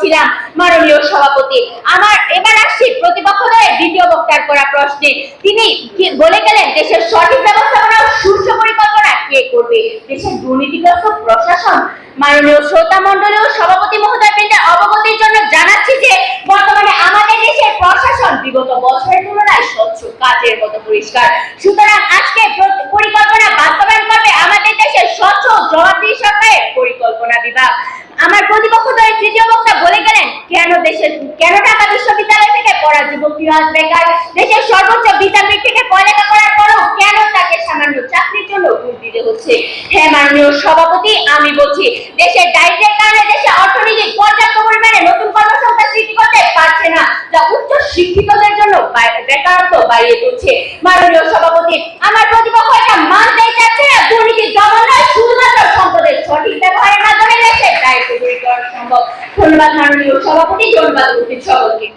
বলছিলাম মাননীয় সভাপতি। এবার আসছি প্রতিপক্ষদের দ্বিতীয় বক্তার করা প্রশ্নে। তিনি বলে গেলেন দেশের সঠিক ব্যবস্থাপনা ও সুষ্ঠু পরিকল্পনা কে করবে? দেশের দুর্নীতিগ্রস্ত প্রশাসন। মাননীয় শ্রোতা মণ্ডলী ও সভাপতি মহোদয়বৃন্দের অবগতির জন্য জানাচ্ছি যে বর্তমানে আমাদের দেশের প্রশাসন বিগত বছরের তুলনায় স্বচ্ছ কাচের মতো পরিষ্কার। সুতরাং আজকে পরিকল্পনা বাস্তবায়ন করবে আমাদের দেশের স্বচ্ছ জবাবদিহি সরকারের পরিকল্পনা বিভাগ। আমার প্রতিপক্ষ দলের তৃতীয় বক্তা বলে গেলেন কেন ঢাকা বিশ্ববিদ্যালয় থেকে পড়া যুবক ফিরোজ বেকার দেশের সর্বোচ্চ বিদ্যাপীঠ থেকে পড়ালেখা করার পরও কেন তাকে সামান্য চাকরির জন্য ঘুষ দিতে হচ্ছে? হ্যাঁ মাননীয় সভাপতি, আমি বলছি দেশের দারিদ্র্যের কারণে দেশে অর্থনীতি পর্যাপ্ত পরিমাণে নতুন কর্মসংস্থান সৃষ্টি করতে পারছে না, যা উচ্চ শিক্ষিতদের জন্য বেকারত্ব বাড়িয়ে তুলছে। মাননীয় সভাপতি, আমার প্রতিপক্ষ এটা মানতেই চাচ্ছে না দুর্নীতি দমন নয়, শুধুমাত্র সম্পদের সঠিক ব্যবহারের মাধ্যমে দেশের দায়িত্ব দূরীকরণ সম্ভব। ধন্যবাদ মাননীয় সভাপতি, ধন্যবাদ উপস্থিত সকলকে।